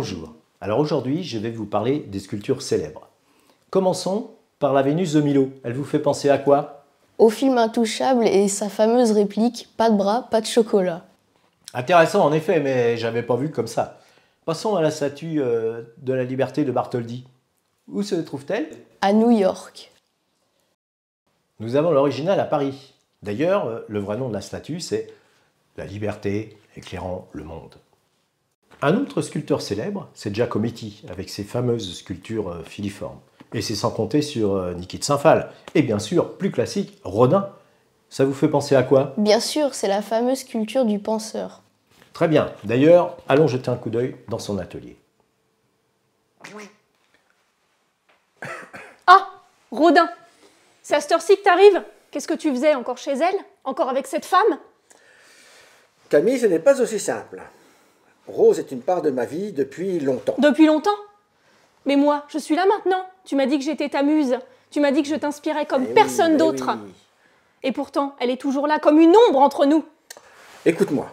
Bonjour. Alors aujourd'hui, je vais vous parler des sculptures célèbres. Commençons par la Vénus de Milo. Elle vous fait penser à quoi? Au film Intouchable et sa fameuse réplique « Pas de bras, pas de chocolat ». Intéressant en effet, mais j'avais pas vu comme ça. Passons à la statue de la liberté de Bartholdi. Où se trouve-t-elle? À New York. Nous avons l'original à Paris. D'ailleurs, le vrai nom de la statue, c'est La liberté éclairant le monde. Un autre sculpteur célèbre, c'est Giacometti, avec ses fameuses sculptures filiformes. Et c'est sans compter sur Niki de Saint-Phal. Et bien sûr, plus classique, Rodin. Ça vous fait penser à quoi? Bien sûr, c'est la fameuse sculpture du penseur. Très bien. D'ailleurs, allons jeter un coup d'œil dans son atelier. Ah, Rodin, c'est à cette heure-ci que t'arrives? Qu'est-ce que tu faisais encore chez elle? Encore avec cette femme? Camille, ce n'est pas aussi simple. Rose est une part de ma vie depuis longtemps. Depuis longtemps? Mais moi, je suis là maintenant. Tu m'as dit que j'étais ta muse. Tu m'as dit que je t'inspirais comme personne d'autre. Oui. Et pourtant, elle est toujours là, comme une ombre entre nous. Écoute-moi.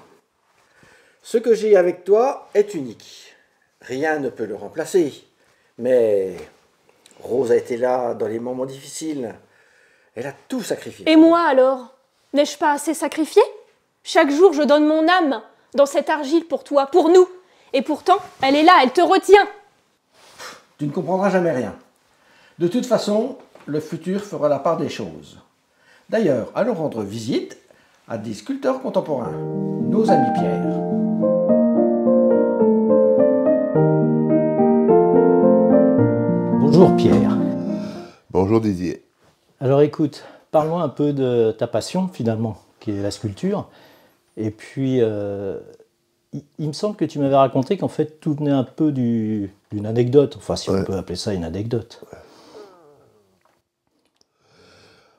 Ce que j'ai avec toi est unique. Rien ne peut le remplacer. Mais Rose a été là dans les moments difficiles. Elle a tout sacrifié. Et moi alors? N'ai-je pas assez sacrifié? Chaque jour, je donne mon âme dans cette argile pour toi, pour nous. Et pourtant, elle est là, elle te retient. Tu ne comprendras jamais rien. De toute façon, le futur fera la part des choses. D'ailleurs, allons rendre visite à des sculpteurs contemporains, nos amis Pierre. Bonjour Pierre. Bonjour Didier. Alors écoute, parlons un peu de ta passion finalement, qui est la sculpture. Et puis, il me semble que tu m'avais raconté qu'en fait tout venait un peu d'une anecdote, enfin si on peut appeler ça une anecdote.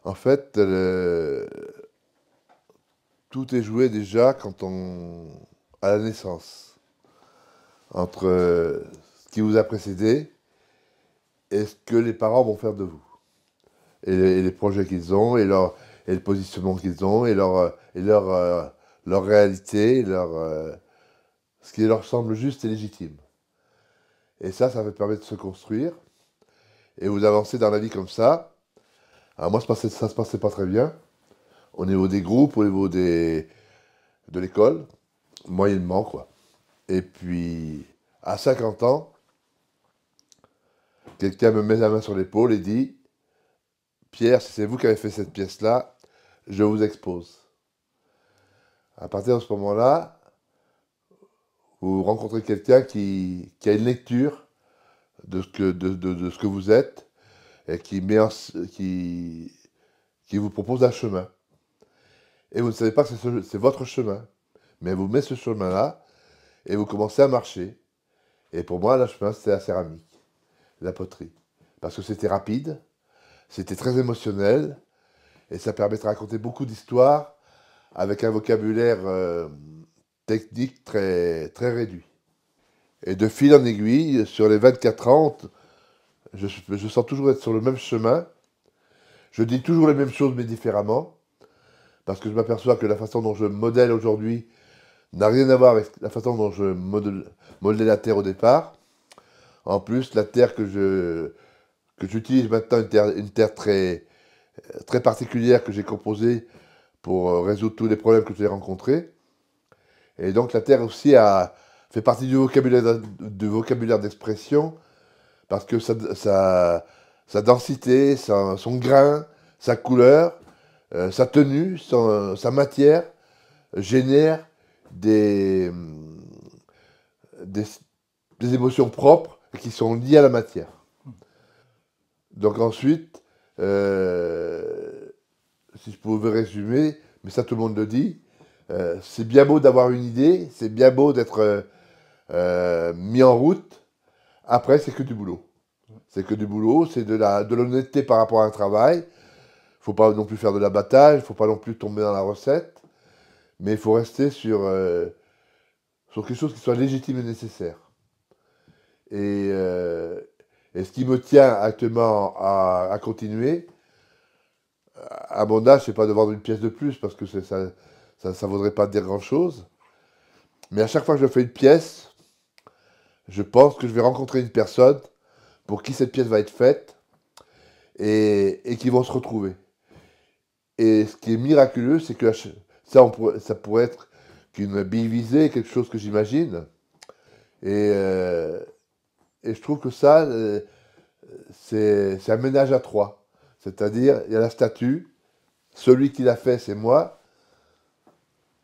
En fait, tout est joué déjà à la naissance, entre ce qui vous a précédé et ce que les parents vont faire de vous, et les projets qu'ils ont, et le positionnement qu'ils ont, et leur réalité, ce qui leur semble juste et légitime. Et ça permet de se construire, et vous avancez dans la vie comme ça. Alors moi, ça se passait pas très bien, au niveau des groupes, au niveau de l'école, moyennement, quoi. Et puis, à 50 ans, quelqu'un me met la main sur l'épaule et dit « Pierre, si c'est vous qui avez fait cette pièce-là, je vous expose. » À partir de ce moment-là, vous rencontrez quelqu'un qui a une lecture de ce que vous êtes, et qui vous propose un chemin. Et vous ne savez pas que c'est votre chemin, mais vous mettez ce chemin-là, et vous commencez à marcher. Et pour moi, le chemin, c'était la céramique, la poterie. Parce que c'était rapide, c'était très émotionnel, et ça permet de raconter beaucoup d'histoires avec un vocabulaire technique très, très réduit. Et de fil en aiguille, sur les 24 ans, je sens toujours être sur le même chemin. Je dis toujours les mêmes choses, mais différemment. Parce que je m'aperçois que la façon dont je modèle aujourd'hui n'a rien à voir avec la façon dont je modelais la Terre au départ. En plus, la Terre que j'utilise maintenant, une terre très, très particulière que j'ai composée pour résoudre tous les problèmes que j'ai rencontrés. Et donc la Terre aussi fait partie du vocabulaire d'expression, parce que sa densité, son grain, sa couleur, sa tenue, sa matière génère des émotions propres qui sont liées à la matière. Donc ensuite, si je pouvais résumer, mais ça tout le monde le dit, c'est bien beau d'avoir une idée, c'est bien beau d'être mis en route. Après, c'est que du boulot. C'est que du boulot, c'est de l'honnêteté par rapport à un travail. Il ne faut pas non plus faire de l'abattage, il ne faut pas non plus tomber dans la recette, mais il faut rester sur quelque chose qui soit légitime et nécessaire. Et ce qui me tient actuellement à continuer, à mon âge, c'est pas de vendre une pièce de plus, parce que ça ne vaudrait pas dire grand-chose. Mais à chaque fois que je fais une pièce, je pense que je vais rencontrer une personne pour qui cette pièce va être faite et qui vont se retrouver. Et ce qui est miraculeux, c'est que ça pourrait être qu'une bille visée, quelque chose que j'imagine. Et je trouve que ça, c'est un ménage à trois. C'est-à-dire, il y a la statue, celui qui l'a fait, c'est moi,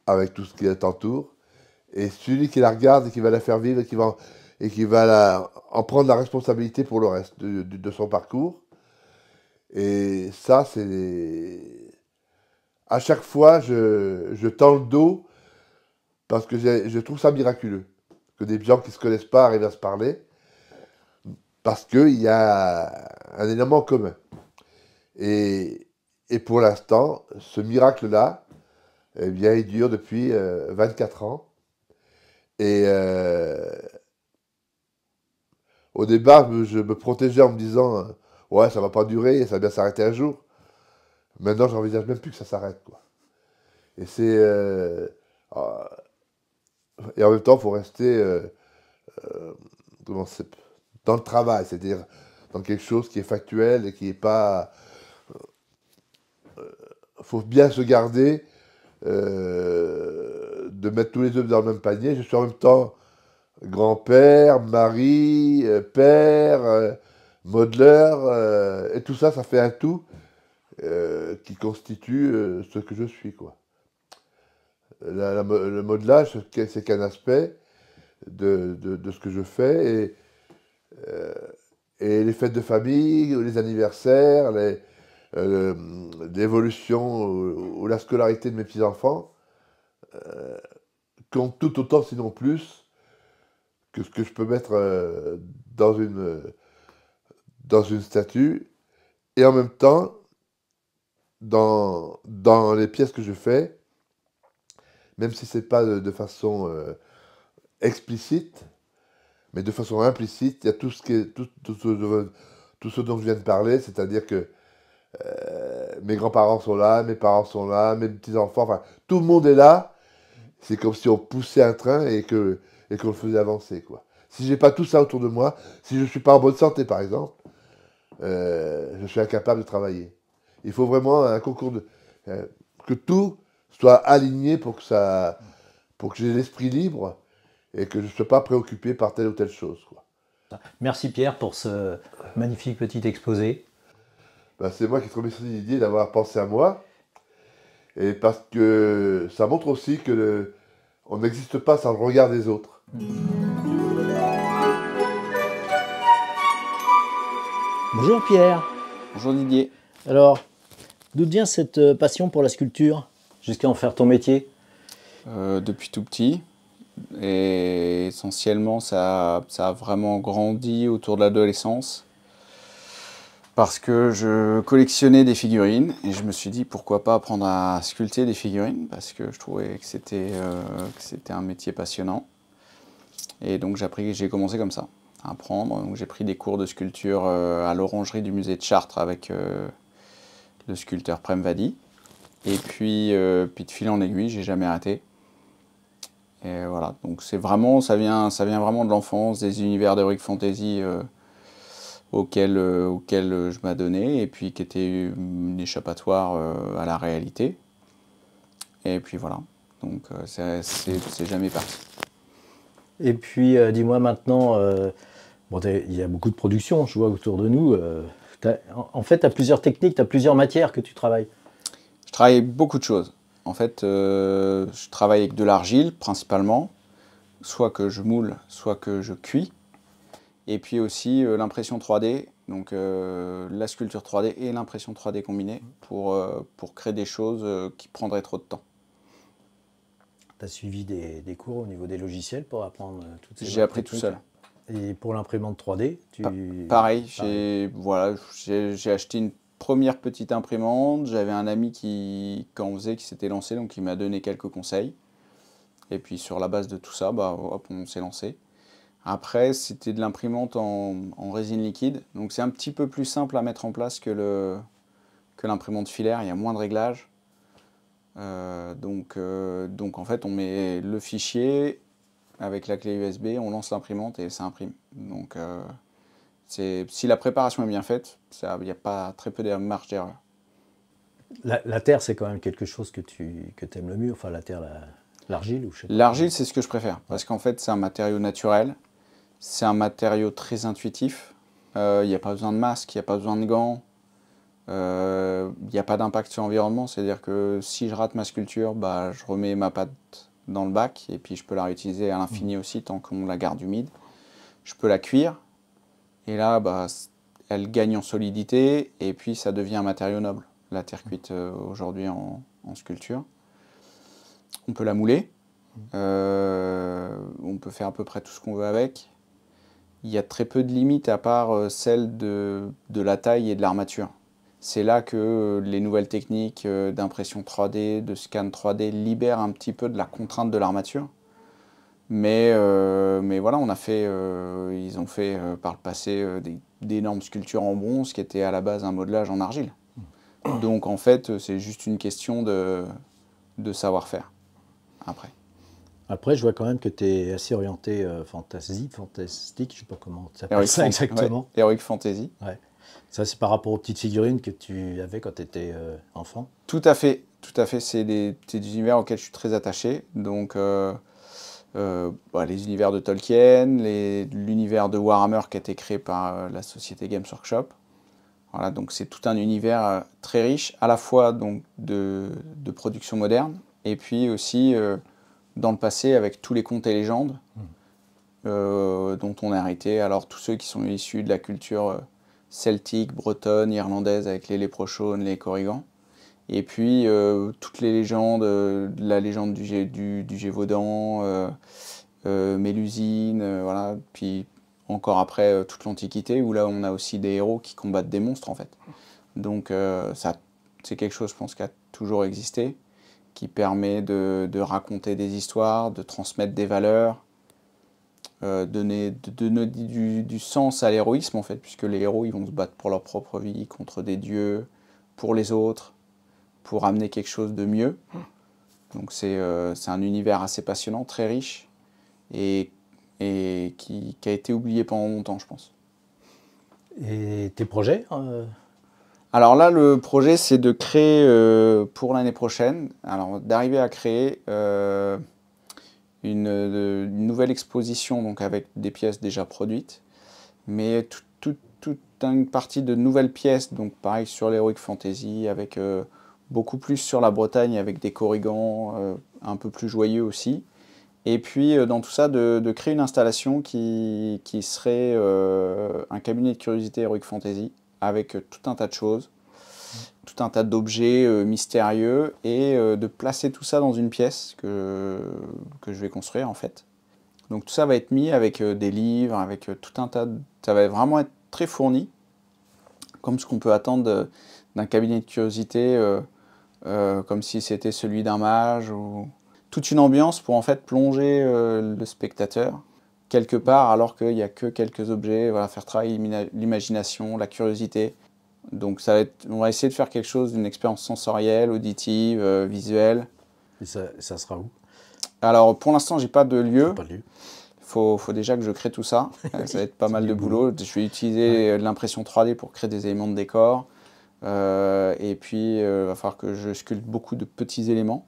avec tout ce qui t'entoure, et celui qui la regarde et qui va la faire vivre et qui va en prendre la responsabilité pour le reste de son parcours. Et ça, c'est... À chaque fois, je tends le dos parce que je trouve ça miraculeux que des gens qui ne se connaissent pas arrivent à se parler parce qu'il y a un élément commun. Et pour l'instant, ce miracle-là, eh bien, il dure depuis 24 ans. Et au départ, je me protégeais en me disant ouais, ça va pas durer, ça va bien s'arrêter un jour. Maintenant, j'envisage même plus que ça s'arrête, quoi. Et et en même temps, il faut rester dans le travail, c'est-à-dire dans quelque chose qui est factuel et qui est pas. Faut bien se garder de mettre tous les œufs dans le même panier. Je suis en même temps grand-père, mari, père, modeleur, et tout ça, ça fait un tout qui constitue ce que je suis, quoi. Le modelage, c'est qu'un aspect de ce que je fais, et les fêtes de famille, les anniversaires, l'évolution ou la scolarité de mes petits-enfants comptent tout autant, sinon plus, que ce que je peux mettre dans une statue. Et en même temps, dans les pièces que je fais, même si c'est pas de façon explicite, mais de façon implicite, il y a tout ce dont je viens de parler, c'est-à-dire que mes grands-parents sont là, mes parents sont là, mes petits-enfants, enfin, tout le monde est là. C'est comme si on poussait un train et qu'on le faisait avancer, quoi. Si j'ai pas tout ça autour de moi, si je suis pas en bonne santé, par exemple, je suis incapable de travailler. Il faut vraiment un concours que tout soit aligné pour que j'ai l'esprit libre et que je ne sois pas préoccupé par telle ou telle chose, quoi. Merci Pierre pour ce magnifique petit exposé. Ben, c'est moi qui te remercie l'idée d'avoir pensé à moi. Et parce que ça montre aussi que on n'existe pas sans le regard des autres. Bonjour Pierre. Bonjour Didier. Alors, d'où vient cette passion pour la sculpture, jusqu'à en faire ton métier? Depuis tout petit. Et essentiellement, ça a vraiment grandi autour de l'adolescence. Parce que je collectionnais des figurines et je me suis dit pourquoi pas apprendre à sculpter des figurines parce que je trouvais que c'était un métier passionnant. Et donc j'ai commencé comme ça, à apprendre. Donc j'ai pris des cours de sculpture à l'orangerie du musée de Chartres avec le sculpteur Prem Vadi. Et puis de fil en aiguille, j'ai jamais arrêté. Et voilà, donc c'est vraiment, ça vient vraiment de l'enfance, des univers d'Heroic Fantasy auquel je m'adonnais et puis qui était une échappatoire à la réalité. Et puis voilà, donc c'est jamais parti. Et puis, dis-moi maintenant, bon, il y a beaucoup de productions, je vois autour de nous. En fait, tu as plusieurs techniques, tu as plusieurs matières que tu travailles. Je travaille beaucoup de choses. En fait, je travaille avec de l'argile principalement, soit que je moule, soit que je cuis. Et puis aussi l'impression 3D, donc la sculpture 3D et l'impression 3D combinée pour créer des choses qui prendraient trop de temps. Tu as suivi des cours au niveau des logiciels pour apprendre toutes ces J'ai appris tout techniques. seul. Et pour l'imprimante 3D, Pareil, j'ai acheté une première petite imprimante. J'avais un ami qui en faisait, qui s'était lancé, donc il m'a donné quelques conseils. Et puis sur la base de tout ça, bah, hop, on s'est lancé. Après, c'était de l'imprimante en résine liquide. Donc c'est un petit peu plus simple à mettre en place que l'imprimante filaire. Il y a moins de réglages. Donc en fait, on met le fichier, avec la clé USB, on lance l'imprimante et ça imprime. Donc si la préparation est bien faite, il n'y a pas très peu de marge d'erreur. La terre, c'est quand même quelque chose que tu aimes le mieux, enfin la terre, l'argile ou je sais pas. L'argile, c'est ce que je préfère, parce qu'en fait, c'est un matériau naturel, c'est un matériau très intuitif, il n'y a pas besoin de masque, il n'y a pas besoin de gants, il n'y a pas d'impact sur l'environnement, c'est-à-dire que si je rate ma sculpture, bah, je remets ma pâte dans le bac, et puis je peux la réutiliser à l'infini aussi, tant qu'on la garde humide. Je peux la cuire, et là, bah, elle gagne en solidité, et puis ça devient un matériau noble, la terre cuite aujourd'hui en sculpture. On peut la mouler, on peut faire à peu près tout ce qu'on veut avec. Il y a très peu de limites à part celle de la taille et de l'armature. C'est là que les nouvelles techniques d'impression 3D, de scan 3D libèrent un petit peu de la contrainte de l'armature. Mais voilà, ils ont fait par le passé d'énormes sculptures en bronze qui étaient à la base un modelage en argile. Donc en fait, c'est juste une question de savoir-faire. Après, je vois quand même que tu es assez orienté fantastique, je ne sais pas comment tu appelles ça exactement. Ouais, Heroic Fantasy. Ouais. Ça, c'est par rapport aux petites figurines que tu avais quand tu étais enfant? Tout à fait. C'est des univers auxquels je suis très attaché. Donc, les univers de Tolkien, l'univers de Warhammer qui a été créé par la société Games Workshop. Voilà, donc c'est tout un univers très riche, à la fois donc, de production moderne, et puis aussi dans le passé avec tous les contes et légendes dont on a hérité. Alors tous ceux qui sont issus de la culture celtique, bretonne, irlandaise avec les léprochaunes, les corrigans. Et puis toutes les légendes, la légende du Gévaudan, Mélusine, voilà. Puis encore après toute l'Antiquité où là on a aussi des héros qui combattent des monstres en fait. Donc c'est quelque chose je pense qui a toujours existé, qui permet de raconter des histoires, de transmettre des valeurs, donner du sens à l'héroïsme en fait, puisque les héros ils vont se battre pour leur propre vie, contre des dieux, pour les autres, pour amener quelque chose de mieux. Donc c'est un univers assez passionnant, très riche, et qui a été oublié pendant longtemps, je pense. Et tes projets Alors là, le projet, c'est de créer pour l'année prochaine, alors d'arriver à créer une nouvelle exposition donc avec des pièces déjà produites, mais toute une partie de nouvelles pièces, donc pareil sur l'Heroic Fantasy, avec beaucoup plus sur la Bretagne, avec des corrigans un peu plus joyeux aussi. Et puis dans tout ça, de créer une installation qui serait un cabinet de curiosité Heroic Fantasy, avec tout un tas de choses, tout un tas d'objets mystérieux, et de placer tout ça dans une pièce que je vais construire en fait. Donc tout ça va être mis avec des livres, avec tout un tas de... Ça va vraiment être très fourni, comme ce qu'on peut attendre d'un cabinet de curiosité, comme si c'était celui d'un mage, ou toute une ambiance pour en fait plonger le spectateur quelque part, alors qu'il n'y a que quelques objets, voilà, faire travailler l'imagination, la curiosité. Donc on va essayer de faire quelque chose d'une expérience sensorielle, auditive, visuelle. Et ça sera où? Alors pour l'instant, j'ai pas de lieu. Pas de lieu. Faut déjà que je crée tout ça. Ça va être pas mal de boulot. Je vais utiliser l'impression 3D pour créer des éléments de décor. Et puis, il va falloir que je sculpte beaucoup de petits éléments,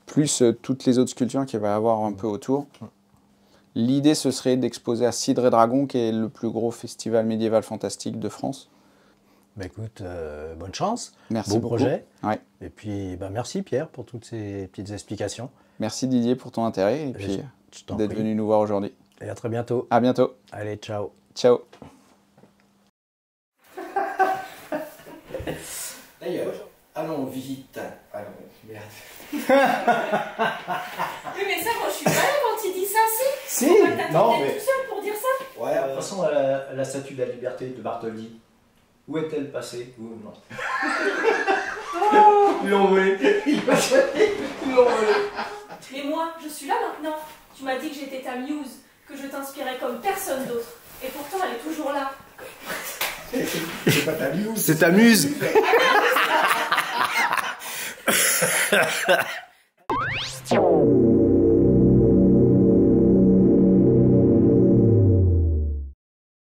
plus toutes les autres sculptures qu'il va y avoir un peu autour. L'idée, ce serait d'exposer à Cidre et Dragon, qui est le plus gros festival médiéval fantastique de France. Bah écoute, bonne chance. Merci beaucoup. Bon projet. Ouais. Et puis, merci Pierre pour toutes ces petites explications. Merci Didier pour ton intérêt et puis d'être venu nous voir aujourd'hui. Et à très bientôt. À bientôt. Allez, ciao. Ciao. D'ailleurs, allons vite. Allons, merde. Oui, mais ça, moi, je suis pas là quand il dit ça, si. Si, non, mais... tout seul pour dire ça. Ouais, de toute façon, la statue de la liberté de Bartholdi, où est-elle passée? Où non. Ils l'ont volée. Ils l'ont volée. Mais moi, je suis là maintenant. Tu m'as dit que j'étais ta muse, que je t'inspirais comme personne d'autre. Et pourtant, elle est toujours là. C'est pas ta muse. C'est ta muse.